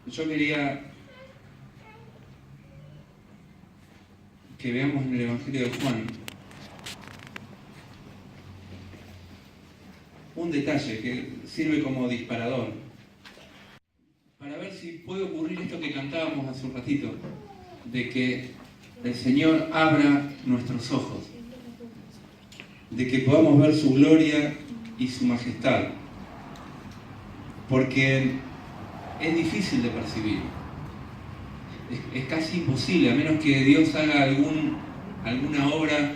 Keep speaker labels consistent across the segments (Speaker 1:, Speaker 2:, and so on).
Speaker 1: Yo quería que veamos en el Evangelio de Juan un detalle que sirve como disparador para ver si puede ocurrir esto que cantábamos hace un ratito, de que el Señor abra nuestros ojos, de que podamos ver su gloria y su majestad, porque es difícil de percibir, es casi imposible, a menos que Dios haga alguna obra,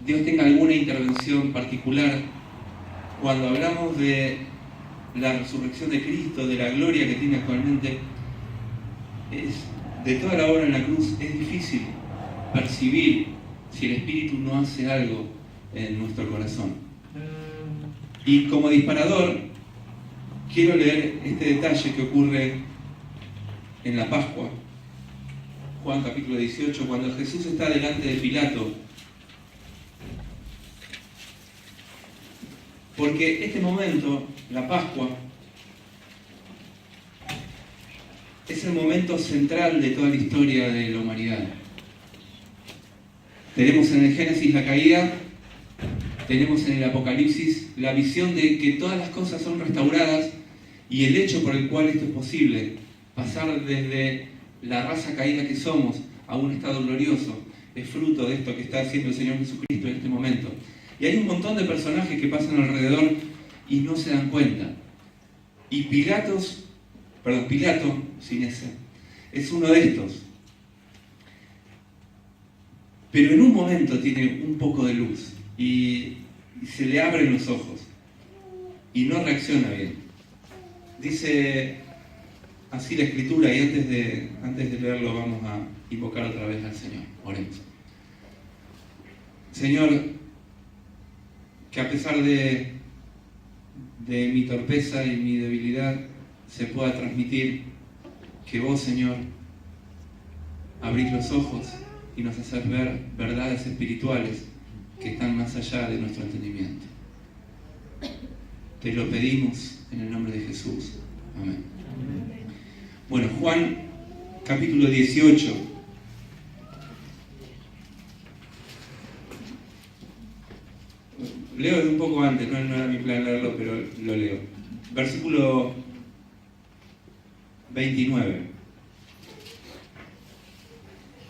Speaker 1: Dios tenga alguna intervención particular. Cuando hablamos de la resurrección de Cristo, de la gloria que tiene actualmente, de toda la obra en la cruz, es difícil percibir si el Espíritu no hace algo en nuestro corazón. Y como disparador, quiero leer este detalle que ocurre en la Pascua, Juan capítulo 18, cuando Jesús está delante de Pilato. Porque este momento, la Pascua, es el momento central de toda la historia de la humanidad. Tenemos en el Génesis la caída, tenemos en el Apocalipsis la visión de que todas las cosas son restauradas y el hecho por el cual esto es posible, pasar desde la raza caída que somos a un estado glorioso, es fruto de esto que está haciendo el Señor Jesucristo en este momento. Y hay un montón de personajes que pasan alrededor y no se dan cuenta. Y Pilato, sin ese, es uno de estos. Pero en un momento tiene un poco de luz y se le abren los ojos y no reacciona bien. Dice así la Escritura, y antes de leerlo vamos a invocar otra vez al Señor. Oremos. Señor, que a pesar de mi torpeza y mi debilidad se pueda transmitir que vos, Señor, abrís los ojos y nos haces ver verdades espirituales que están más allá de nuestro entendimiento. Te lo pedimos en el nombre de Jesús. Amén. Bueno, Juan capítulo 18. Leo de un poco antes, no era mi plan leerlo, pero lo leo. Versículo 29.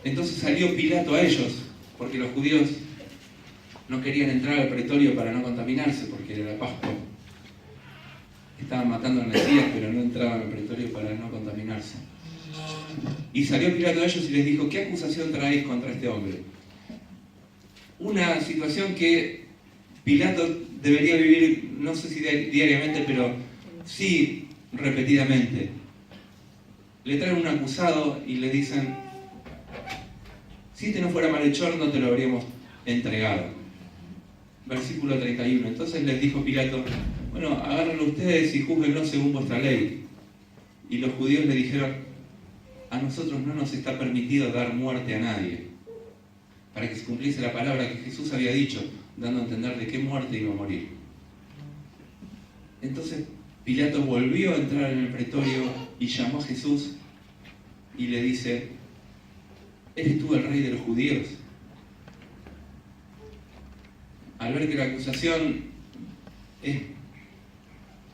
Speaker 1: Entonces salió Pilato a ellos, porque los judíos no querían entrar al pretorio para no contaminarse, porque era la Pascua. Estaban matando al Mesías, pero no entraban al pretorio para no contaminarse. Y salió Pilato a ellos y les dijo: ¿qué acusación traéis contra este hombre? Una situación que Pilato debería vivir, no sé si diariamente, pero sí repetidamente. Le traen un acusado y le dicen: si este no fuera malhechor, no te lo habríamos entregado. Versículo 31. Entonces les dijo Pilato: bueno, agárrenlo ustedes y júzguenlo según vuestra ley. Y los judíos le dijeron: a nosotros no nos está permitido dar muerte a nadie, para que se cumpliese la palabra que Jesús había dicho, dando a entender de qué muerte iba a morir. Entonces Pilato volvió a entrar en el pretorio y llamó a Jesús y le dice: ¿eres tú el rey de los judíos? Al ver que la acusación es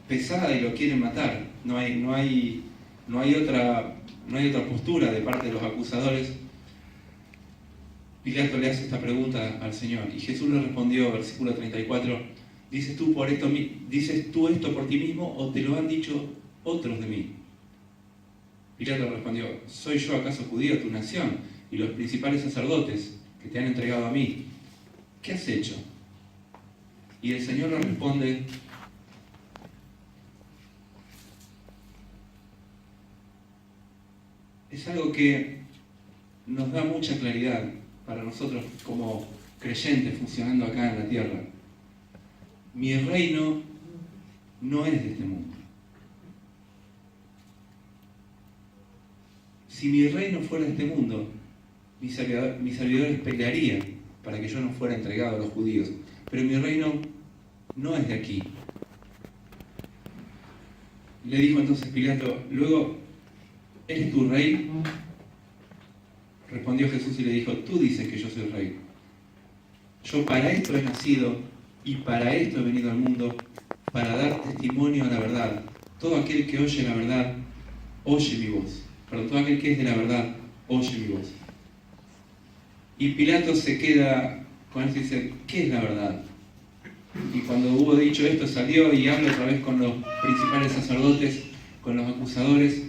Speaker 1: pesada y lo quieren matar, no hay otra postura de parte de los acusadores, Pilato le hace esta pregunta al Señor y Jesús le respondió, versículo 34: ¿dices tú esto por ti mismo o te lo han dicho otros de mí? Pilato respondió: ¿soy yo acaso judío, tu nación, y los principales sacerdotes que te han entregado a mí? ¿Qué has hecho? Y el Señor le responde: es algo que nos da mucha claridad para nosotros como creyentes funcionando acá en la tierra. Mi reino no es de este mundo. Si mi reino fuera de este mundo, mis servidores pelearían para que yo no fuera entregado a los judíos. Pero mi reino no es de aquí. Le dijo entonces Pilato: luego ¿Él es tu rey? Respondió Jesús y le dijo, tú dices que yo soy rey. Yo para esto he nacido y para esto he venido al mundo, para dar testimonio a la verdad. Todo aquel que oye la verdad, oye mi voz. Pero todo aquel que es de la verdad, oye mi voz. Y Pilato se queda con esto y dice, ¿qué es la verdad? Y cuando hubo dicho esto, salió y habla otra vez con los principales sacerdotes, con los acusadores.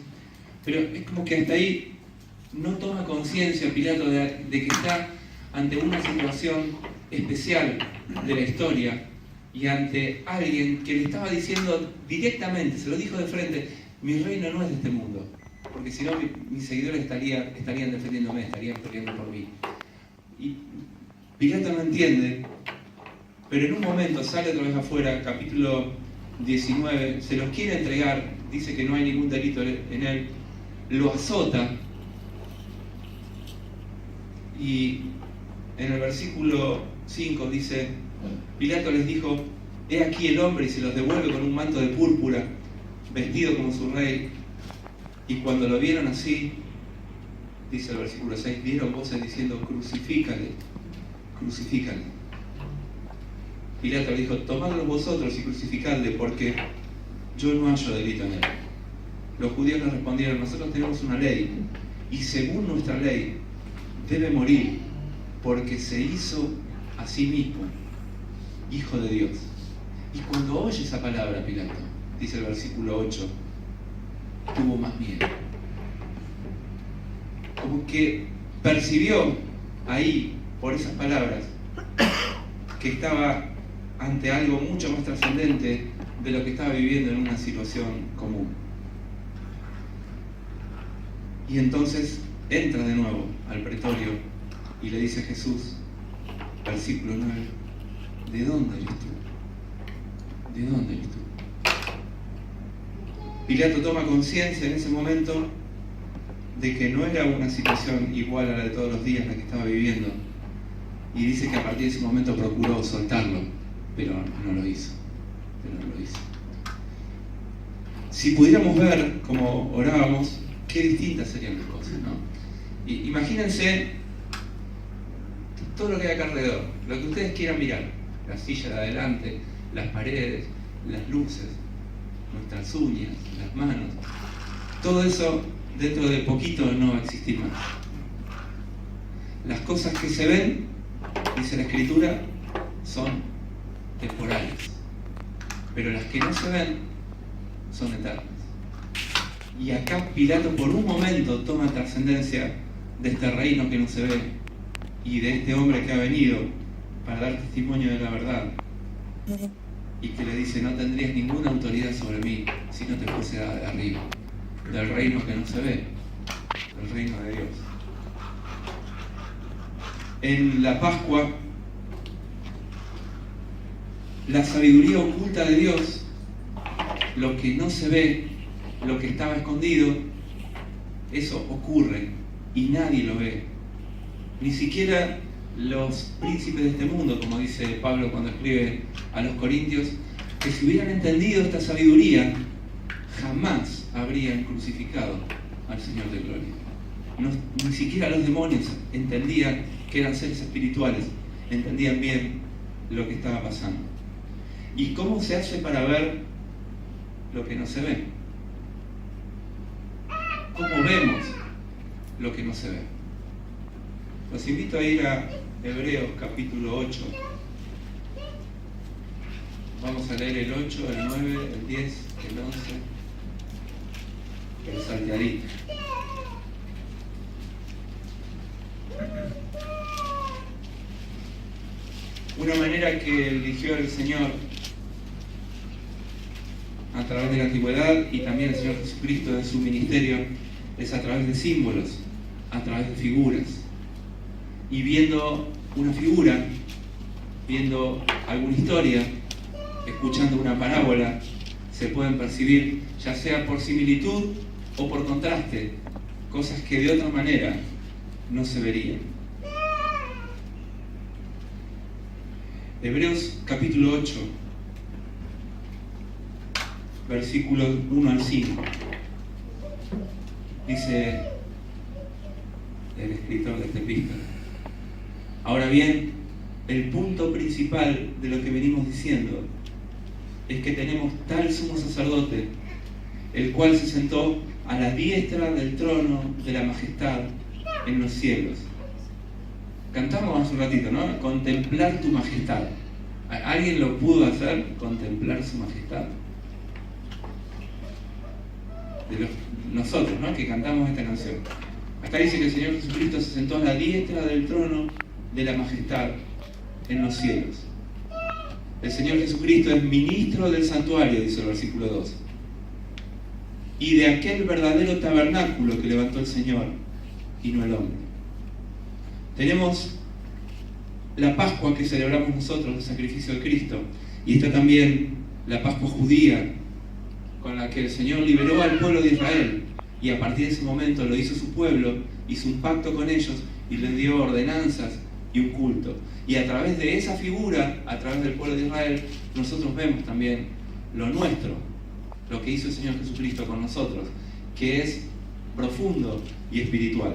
Speaker 1: Pero es como que hasta ahí no toma conciencia Pilato de que está ante una situación especial de la historia y ante alguien que le estaba diciendo directamente, se lo dijo de frente, mi reino no es de este mundo, porque si no mis seguidores estarían defendiéndome, estarían peleando por mí. Y Pilato no entiende, pero en un momento sale otra vez afuera, capítulo 19, se los quiere entregar, dice que no hay ningún delito en él, lo azota, y en el versículo 5 dice, Pilato les dijo, he aquí el hombre, y se los devuelve con un manto de púrpura, vestido como su rey. Y cuando lo vieron así, dice el versículo 6, dieron voces diciendo, crucifícale, crucifícale. Pilato le dijo, tomadlo vosotros y crucificadle, porque yo no hallo delito en él. Los judíos le respondieron, nosotros tenemos una ley, y según nuestra ley, debe morir, porque se hizo a sí mismo hijo de Dios. Y cuando oye esa palabra, Pilato, dice el versículo 8, tuvo más miedo. Como que percibió ahí, por esas palabras, que estaba ante algo mucho más trascendente de lo que estaba viviendo en una situación común. Y entonces entra de nuevo al pretorio y le dice a Jesús, versículo 9, ¿de dónde eres tú? ¿De dónde eres tú? Pilato toma conciencia en ese momento de que no era una situación igual a la de todos los días la que estaba viviendo, y dice que a partir de ese momento procuró soltarlo, pero no lo hizo. Si pudiéramos ver, como orábamos, qué distintas serían las cosas, ¿no? Imagínense todo lo que hay acá alrededor, lo que ustedes quieran mirar, la silla de adelante, las paredes, las luces, nuestras uñas, las manos, todo eso dentro de poquito no va a existir más. Las cosas que se ven, dice la Escritura, son temporales, pero las que no se ven son eternas. Y acá Pilato por un momento toma trascendencia de este reino que no se ve y de este hombre que ha venido para dar testimonio de la verdad, y que le dice, no tendrías ninguna autoridad sobre mí si no te fuese de arriba, del reino que no se ve, del reino de Dios. En la Pascua, la sabiduría oculta de Dios, lo que no se ve, lo que estaba escondido, eso ocurre y nadie lo ve. Ni siquiera los príncipes de este mundo, como dice Pablo cuando escribe a los Corintios, que si hubieran entendido esta sabiduría, jamás habrían crucificado al Señor de Gloria. Ni siquiera los demonios entendían que eran seres espirituales, entendían bien lo que estaba pasando. ¿Y cómo se hace para ver lo que no se ve? ¿Cómo vemos lo que no se ve? Los invito a ir a Hebreos capítulo 8. Vamos a leer el 8, el 9, el 10, el 11, el salteadito. Una manera que eligió el Señor a través de la antigüedad, y también el Señor Jesucristo en su ministerio, es a través de símbolos, a través de figuras. Y viendo una figura, viendo alguna historia, escuchando una parábola, se pueden percibir, ya sea por similitud o por contraste, cosas que de otra manera no se verían. Hebreos capítulo 8, versículos 1 al 5. Dice el escritor de esta epístola. Ahora bien, el punto principal de lo que venimos diciendo es que tenemos tal sumo sacerdote, el cual se sentó a la diestra del trono de la majestad en los cielos. Cantamos hace un ratito, ¿no? Contemplar tu majestad. ¿Alguien lo pudo hacer? Contemplar su majestad. Nosotros, ¿no? Que cantamos esta canción. Acá dice que el Señor Jesucristo se sentó a la diestra del trono de la majestad en los cielos. El Señor Jesucristo es ministro del santuario, dice el versículo 2. Y de aquel verdadero tabernáculo que levantó el Señor y no el hombre. Tenemos la Pascua que celebramos nosotros, el sacrificio de Cristo, y está también la Pascua judía, con la que el Señor liberó al pueblo de Israel, y a partir de ese momento lo hizo su pueblo, hizo un pacto con ellos y les dio ordenanzas y un culto. Y a través de esa figura, a través del pueblo de Israel, nosotros vemos también lo nuestro, lo que hizo el Señor Jesucristo con nosotros, que es profundo y espiritual.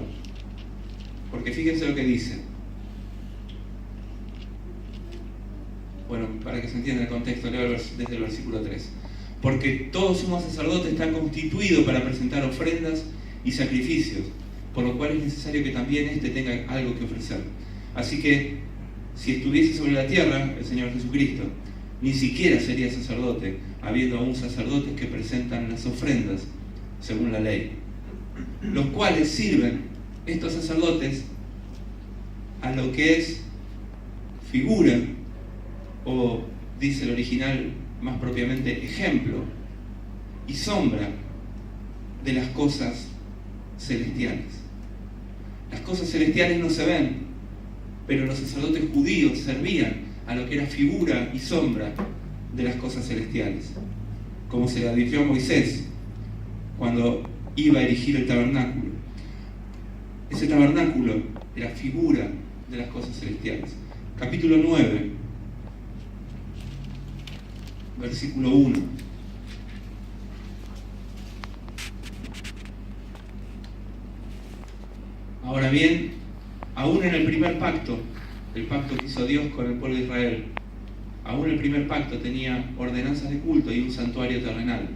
Speaker 1: Porque fíjense lo que dice. Bueno, para que se entienda el contexto, leo desde el versículo 3. Porque todo sumo sacerdote está constituido para presentar ofrendas y sacrificios, por lo cual es necesario que también éste tenga algo que ofrecer. Así que, si estuviese sobre la tierra el Señor Jesucristo, ni siquiera sería sacerdote, habiendo aún sacerdotes que presentan las ofrendas según la ley, los cuales sirven, estos sacerdotes, a lo que es figura, o dice el original más propiamente ejemplo y sombra de las cosas celestiales. Las cosas celestiales no se ven, pero los sacerdotes judíos servían a lo que era figura y sombra de las cosas celestiales, como se le advirtió a Moisés cuando iba a erigir el tabernáculo. Ese tabernáculo era figura de las cosas celestiales. Capítulo 9, versículo 1. Ahora bien, aún en el primer pacto, el pacto que hizo Dios con el pueblo de Israel, aún el primer pacto tenía ordenanzas de culto y un santuario terrenal,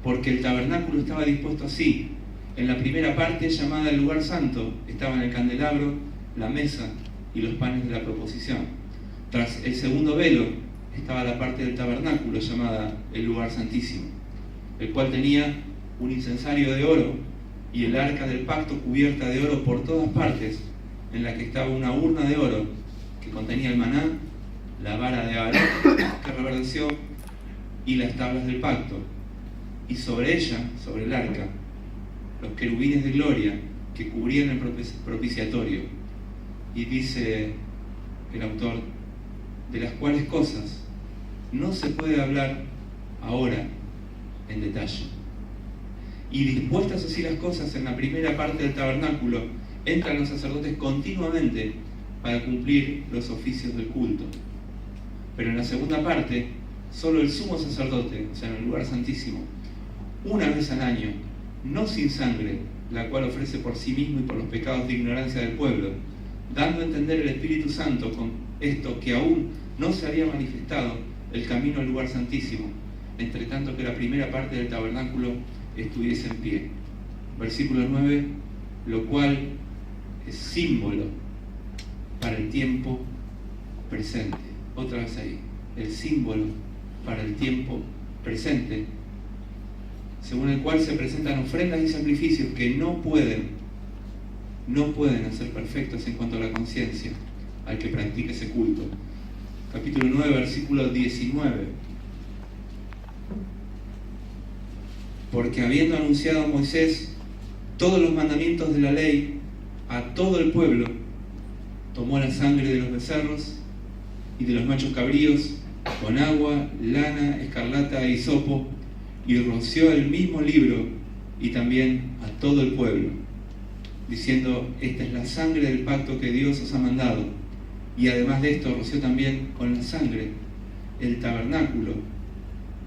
Speaker 1: porque el tabernáculo estaba dispuesto así. En la primera parte, llamada el lugar santo, estaban el candelabro, la mesa y los panes de la proposición. Tras el segundo velo estaba la parte del tabernáculo llamada el lugar santísimo, el cual tenía un incensario de oro y el arca del pacto cubierta de oro por todas partes, en la que estaba una urna de oro que contenía el maná, la vara de Aarón que reverdeció y las tablas del pacto, y sobre ella, sobre el arca, los querubines de gloria que cubrían el propiciatorio. Y dice el autor, de las cuales cosas no se puede hablar ahora en detalle. Y dispuestas así las cosas, en la primera parte del tabernáculo entran los sacerdotes continuamente para cumplir los oficios del culto. Pero en la segunda parte, solo el sumo sacerdote, o sea, en el lugar santísimo, una vez al año, no sin sangre, la cual ofrece por sí mismo y por los pecados de ignorancia del pueblo, dando a entender el Espíritu Santo con esto que aún no se había manifestado el camino al lugar santísimo, entre tanto que la primera parte del tabernáculo estuviese en pie. Versículo 9, lo cual es símbolo para el tiempo presente. Otra vez ahí, el símbolo para el tiempo presente, según el cual se presentan ofrendas y sacrificios que no pueden hacer perfectos en cuanto a la conciencia al que practique ese culto. Capítulo 9, versículo 19. Porque habiendo anunciado a Moisés todos los mandamientos de la ley a todo el pueblo, tomó la sangre de los becerros y de los machos cabríos con agua, lana, escarlata e hisopo, y roció el mismo libro y también a todo el pueblo, diciendo: esta es la sangre del pacto que Dios os ha mandado. Y además de esto roció también con la sangre el tabernáculo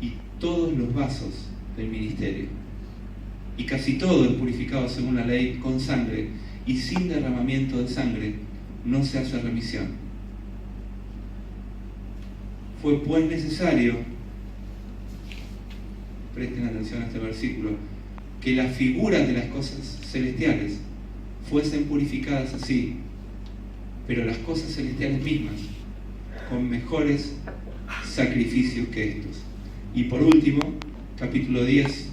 Speaker 1: y todos los vasos del ministerio. y casi todo es purificado según la ley con sangre, y sin derramamiento de sangre no se hace remisión. Fue pues necesario, presten atención a este versículo, que las figuras de las cosas celestiales fuesen purificadas así, pero las cosas celestiales mismas con mejores sacrificios que estos. Y por último, capítulo 10,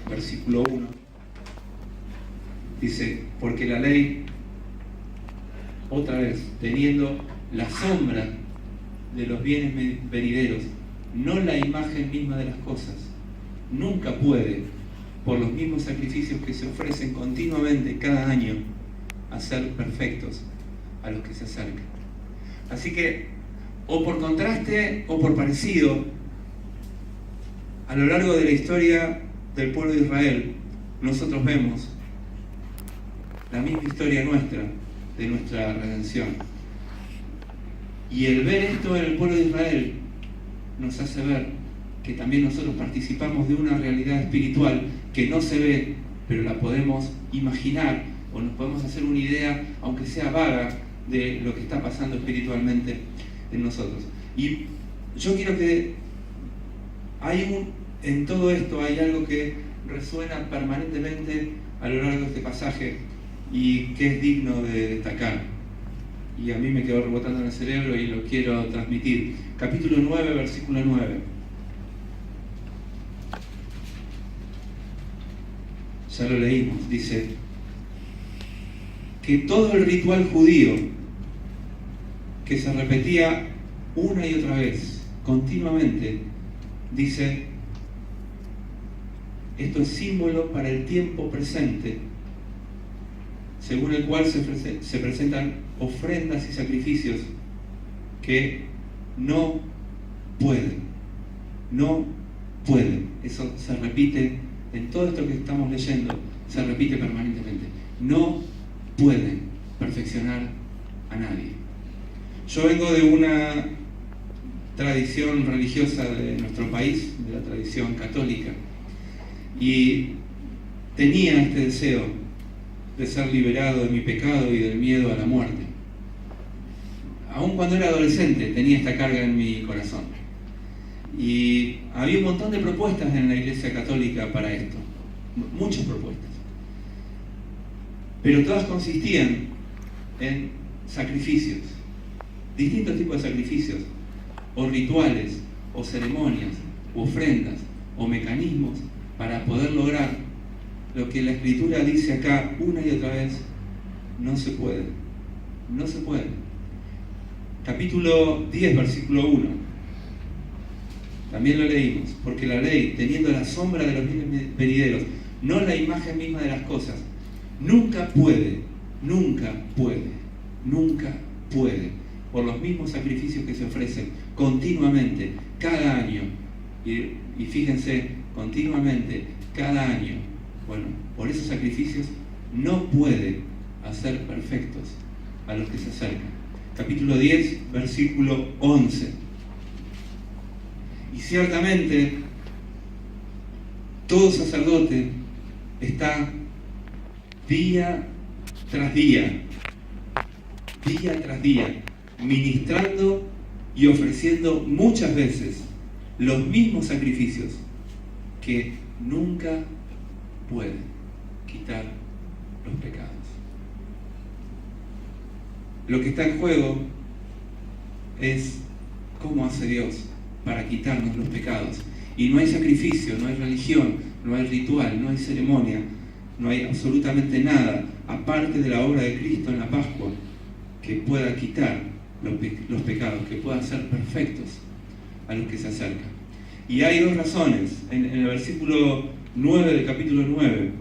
Speaker 1: versículo 1, dice: porque la ley, otra vez, teniendo la sombra de los bienes venideros, no la imagen misma de las cosas, nunca puede, por los mismos sacrificios que se ofrecen continuamente cada año, hacer perfectos a los que se acercan. Así que, o por contraste o por parecido, a lo largo de la historia del pueblo de Israel, nosotros vemos la misma historia nuestra, de nuestra redención. Y el ver esto en el pueblo de Israel nos hace ver que también nosotros participamos de una realidad espiritual que no se ve, pero la podemos imaginar o nos podemos hacer una idea, aunque sea vaga, de lo que está pasando espiritualmente en nosotros. Y yo quiero que en todo esto hay algo que resuena permanentemente a lo largo de este pasaje y que es digno de destacar. Y a mí me quedó rebotando en el cerebro y lo quiero transmitir. Capítulo 9, versículo 9. Ya lo leímos, dice que todo el ritual judío que se repetía una y otra vez, continuamente, dice: esto es símbolo para el tiempo presente, según el cual se presentan ofrendas y sacrificios que no pueden. Eso se repite en todo esto que estamos leyendo, se repite permanentemente. No pueden perfeccionar a nadie. Yo vengo de una tradición religiosa de nuestro país, de la tradición católica, y tenía este deseo de ser liberado de mi pecado y del miedo a la muerte. Aun cuando era adolescente tenía esta carga en mi corazón. Y había un montón de propuestas en la Iglesia Católica para esto, muchas propuestas. Pero todas consistían en sacrificios, distintos tipos de sacrificios, o rituales, o ceremonias, o ofrendas, o mecanismos para poder lograr lo que la Escritura dice acá una y otra vez: no se puede. Capítulo 10, versículo 1. También lo leímos: porque la ley, teniendo la sombra de los bienes venideros, no la imagen misma de las cosas, nunca puede, por los mismos sacrificios que se ofrecen continuamente, cada año, y fíjense, continuamente, cada año, bueno, por esos sacrificios no puede hacer perfectos a los que se acercan. Capítulo 10, versículo 11. Y ciertamente, todo sacerdote está día tras día, ministrando y ofreciendo muchas veces los mismos sacrificios que nunca pueden quitar los pecados. Lo que está en juego es cómo hace Dios para quitarnos los pecados. Y no hay sacrificio, no hay religión, no hay ritual, no hay ceremonia, no hay absolutamente nada, aparte de la obra de Cristo en la Pascua, que pueda quitar los pecados, que pueda hacer perfectos a los que se acercan. Y hay dos razones. En el versículo 9 del capítulo 9,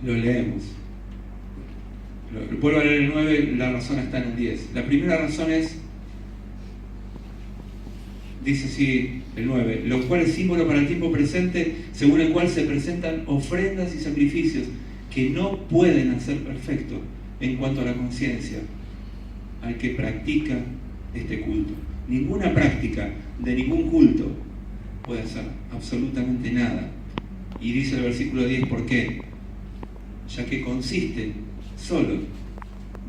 Speaker 1: lo leemos. Vuelvo a leer el 9, la razón está en el 10. La primera razón es, dice así el 9, lo cual es símbolo para el tiempo presente, según el cual se presentan ofrendas y sacrificios que no pueden hacer perfecto en cuanto a la conciencia al que practica este culto. Ninguna práctica de ningún culto puede hacer absolutamente nada. Y dice el versículo 10, ¿por qué? Ya que consiste solo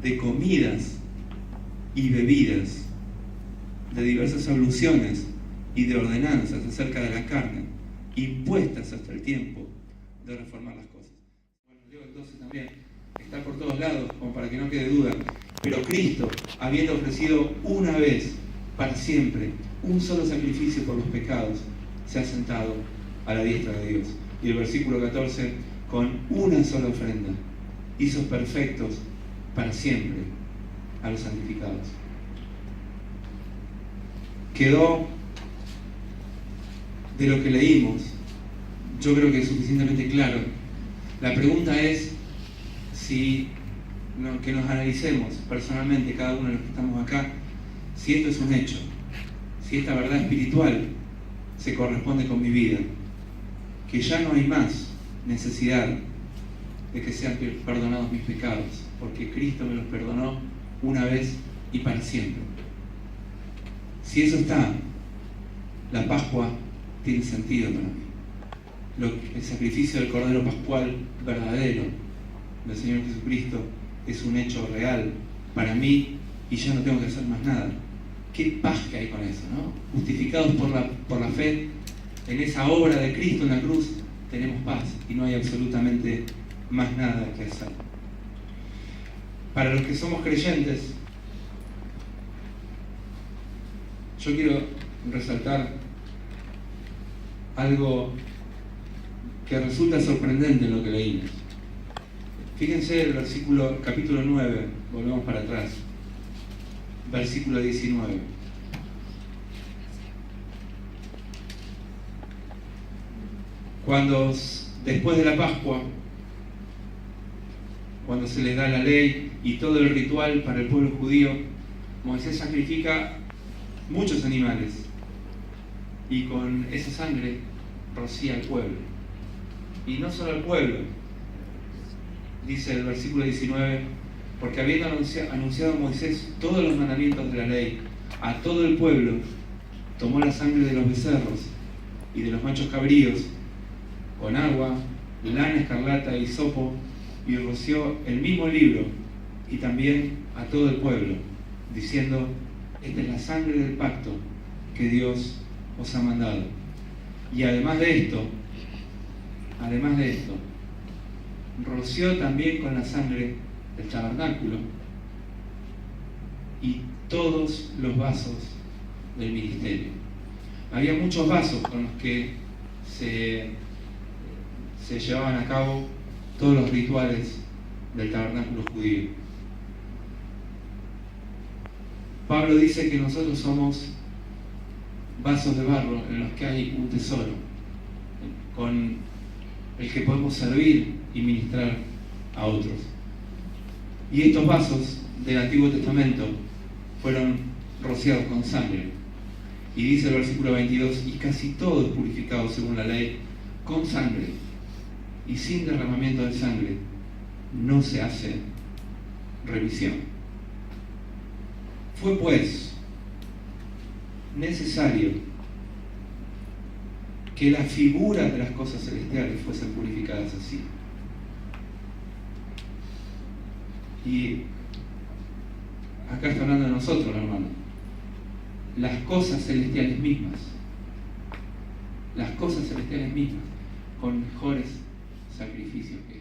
Speaker 1: de comidas y bebidas, de diversas abluciones y de ordenanzas acerca de la carne, impuestas hasta el tiempo de reformar las cosas. Bueno, leo entonces también, está por todos lados, como para que no quede duda, pero Cristo, habiendo ofrecido una vez, para siempre, un solo sacrificio por los pecados, se ha sentado a la diestra de Dios. Y el versículo 14, con una sola ofrenda, hizo perfectos para siempre a los santificados. Quedó de lo que leímos, yo creo que es suficientemente claro. La pregunta es que nos analicemos personalmente, cada uno de los que estamos acá, si esto es un hecho, si esta verdad espiritual se corresponde con mi vida, que ya no hay más necesidad de que sean perdonados mis pecados, porque Cristo me los perdonó una vez y para siempre. Si eso está, la Pascua tiene sentido para mí. El sacrificio del Cordero Pascual verdadero del Señor Jesucristo es un hecho real para mí y ya no tengo que hacer más nada. Qué paz que hay con eso, ¿no? Justificados por la fe en esa obra de Cristo en la cruz, tenemos paz y no hay absolutamente más nada que hacer. Para los que somos creyentes, yo quiero resaltar algo que resulta sorprendente en lo que leímos. Fíjense el capítulo 9, volvemos para atrás, versículo 19. Cuando después de la Pascua, cuando se les da la ley y todo el ritual para el pueblo judío, Moisés sacrifica muchos animales y con esa sangre rocía al pueblo. Y no solo al pueblo, dice el versículo 19, porque habiendo anunciado Moisés todos los mandamientos de la ley a todo el pueblo, tomó la sangre de los becerros y de los machos cabríos con agua, lana escarlata y hisopo, y roció el mismo libro y también a todo el pueblo, diciendo: esta es la sangre del pacto que Dios os ha mandado. Y además de esto, roció también con la sangre del tabernáculo y todos los vasos del ministerio. Había muchos vasos con los que se llevaban a cabo todos los rituales del tabernáculo judío. Pablo dice que nosotros somos vasos de barro en los que hay un tesoro, con el que podemos servir y ministrar a otros. Y estos vasos del Antiguo Testamento fueron rociados con sangre. Y dice el versículo 22, y casi todo es purificado según la ley con sangre, y sin derramamiento de sangre no se hace remisión. Fue pues necesario que las figuras de las cosas celestiales fuesen purificadas así. Y acá está hablando de nosotros, hermano. Las cosas celestiales mismas, con mejores sacrificios que